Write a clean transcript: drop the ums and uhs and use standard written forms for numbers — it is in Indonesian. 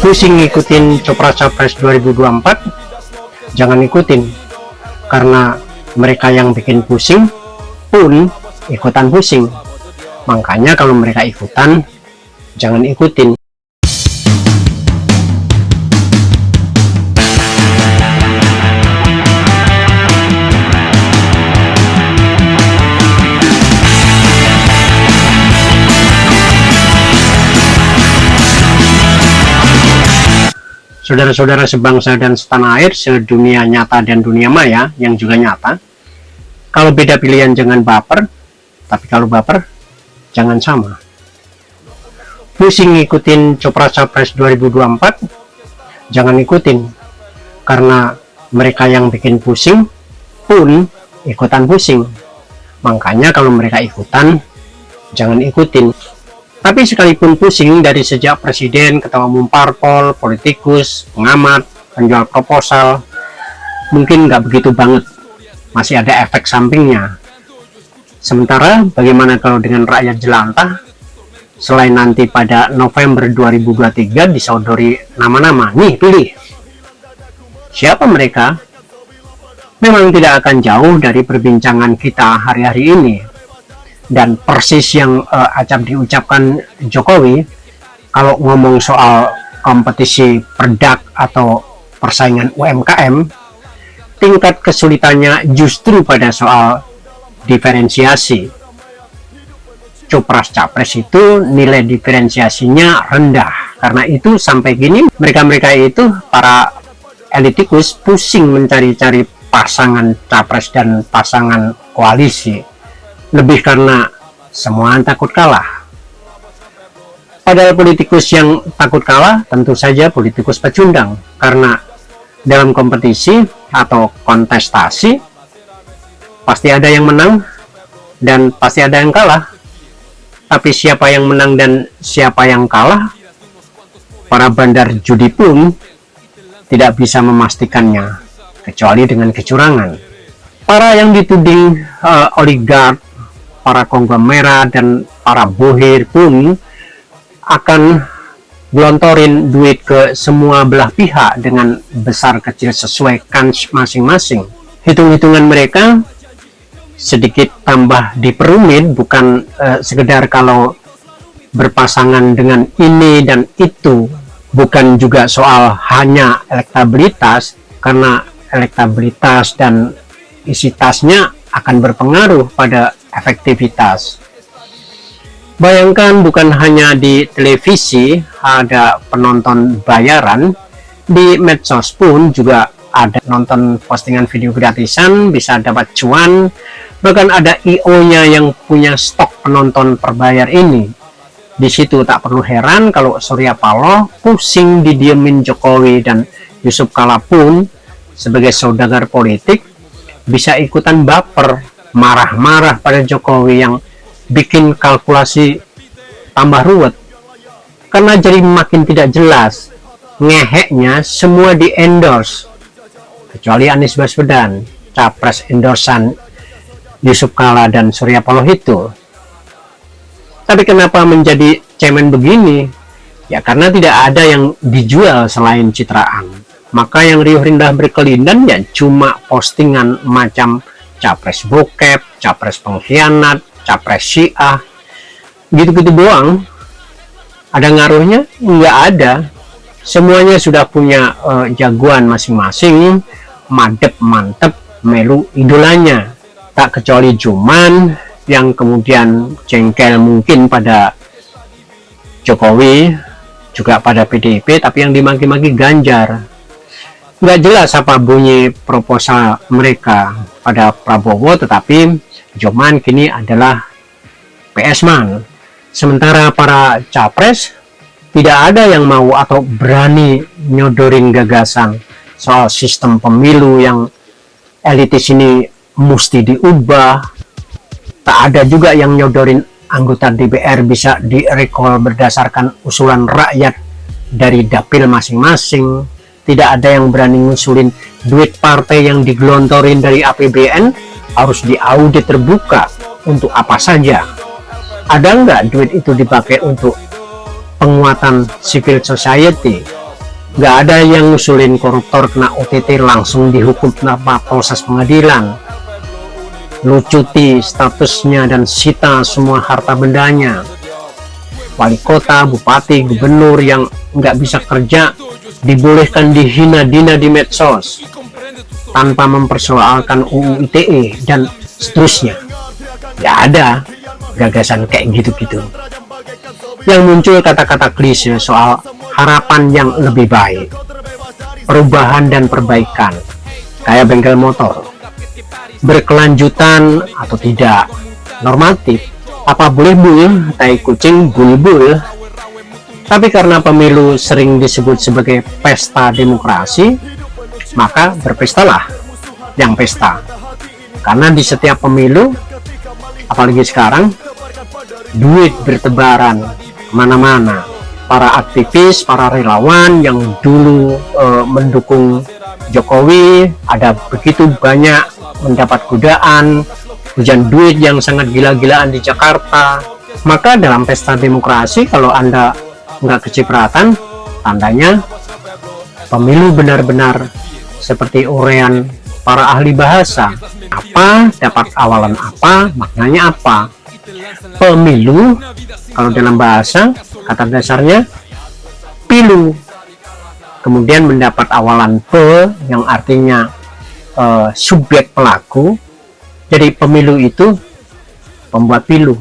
Pusing ngikutin Capres 2024, jangan ikutin, karena mereka yang bikin pusing pun ikutan pusing. Makanya kalau mereka ikutan, jangan ikutin. Saudara-saudara sebangsa dan setanah air, sedunia nyata dan dunia maya yang juga nyata, kalau beda pilihan jangan baper, tapi kalau baper jangan sama. Pusing ngikutin Capres 2024, jangan ikutin, karena mereka yang bikin pusing pun ikutan pusing. Makanya kalau mereka ikutan, jangan ikutin. Tapi sekalipun pusing dari sejak presiden, ketua umum parpol, politikus, pengamat, penjual proposal, mungkin nggak begitu banget, masih ada efek sampingnya. Sementara bagaimana kalau dengan rakyat jelantah, selain nanti pada November 2023 disodori nama-nama, nih pilih. Siapa mereka? Memang tidak akan jauh dari perbincangan kita hari-hari ini. Dan persis yang acap diucapkan Jokowi, kalau ngomong soal kompetisi perdak atau persaingan UMKM, tingkat kesulitannya justru pada soal diferensiasi. Capres itu nilai diferensiasinya rendah. Karena itu sampai gini mereka-mereka itu, para elitikus, pusing mencari-cari pasangan capres dan pasangan koalisi. Lebih karena semua takut kalah. Padahal politikus yang takut kalah tentu saja politikus pecundang, karena dalam kompetisi atau kontestasi pasti ada yang menang dan pasti ada yang kalah. Tapi siapa yang menang dan siapa yang kalah, para bandar judi pun tidak bisa memastikannya, kecuali dengan kecurangan. Para yang dituding oligark, para konglomerat dan para bohir pun akan gelontorin duit ke semua belah pihak dengan besar kecil sesuai kans masing-masing. Hitung-hitungan mereka sedikit tambah diperumit, bukan sekedar kalau berpasangan dengan ini dan itu, bukan juga soal hanya elektabilitas, karena elektabilitas dan isi tasnya akan berpengaruh pada efektivitas. Bayangkan, bukan hanya di televisi ada penonton bayaran, di medsos pun juga ada nonton postingan video gratisan bisa dapat cuan, bahkan ada IO-nya yang punya stok penonton berbayar ini. Di situ tak perlu heran kalau Surya Paloh pusing didiemin Jokowi, dan Yusuf Kala pun sebagai saudagar politik bisa ikutan baper, marah-marah pada Jokowi yang bikin kalkulasi tambah ruwet, karena jadi makin tidak jelas. Ngeheknya semua di endorse, kecuali Anies Baswedan, capres endorsan Yusuf Kala dan Surya Paloh itu. Tapi kenapa menjadi cemen begini? Ya karena tidak ada yang dijual selain citraan. Maka yang riuh rendah berkelindan ya cuma postingan macam capres bokep, capres pengkhianat, capres syiah, gitu-gitu doang. Ada ngaruhnya? Nggak ada. Semuanya sudah punya jagoan masing-masing, madep mantep melu idolanya. Tak kecuali Juman yang kemudian jengkel mungkin pada Jokowi, juga pada PDIP, tapi yang dimaki-maki Ganjar. Nggak jelas apa bunyi proposal mereka pada Prabowo, tetapi Joman kini adalah PS Man. Sementara para capres tidak ada yang mau atau berani nyodorin gagasan soal sistem pemilu yang elitis ini mesti diubah. Tak ada juga yang nyodorin anggota DPR bisa direcall berdasarkan usulan rakyat dari dapil masing-masing. Tidak ada yang berani ngusulin duit partai yang digelontorin dari APBN harus diaudit terbuka untuk apa saja. Ada nggak duit itu dipakai untuk penguatan civil society, nggak ada yang ngusulin koruptor kena OTT langsung dihukum tanpa proses pengadilan. Lu cuti statusnya dan sita semua harta bendanya. Wali kota, bupati, gubernur yang nggak bisa kerja dibolehkan dihina-dina di medsos tanpa mempersoalkan UU ITE dan seterusnya. Nggak ada gagasan kayak gitu-gitu. Yang muncul kata-kata klise soal harapan yang lebih baik, perubahan dan perbaikan, kayak bengkel motor, berkelanjutan atau tidak, normatif, apa boleh bul, tai kucing bulbul. Tapi karena pemilu sering disebut sebagai pesta demokrasi, maka berpestalah yang pesta. Karena di setiap pemilu, apalagi sekarang, duit bertebaran kemana-mana. Para aktivis, para relawan yang dulu mendukung Jokowi, ada begitu banyak mendapat godaan, hujan duit yang sangat gila-gilaan di Jakarta. Maka dalam pesta demokrasi, kalau Anda nggak kecipratan, tandanya pemilu benar-benar seperti uraian para ahli bahasa. Apa, dapat awalan apa, maknanya apa. Pemilu, kalau dalam bahasa, kata dasarnya pilu, kemudian mendapat awalan pe yang artinya subjek pelaku. Jadi pemilu itu pembuat pilu.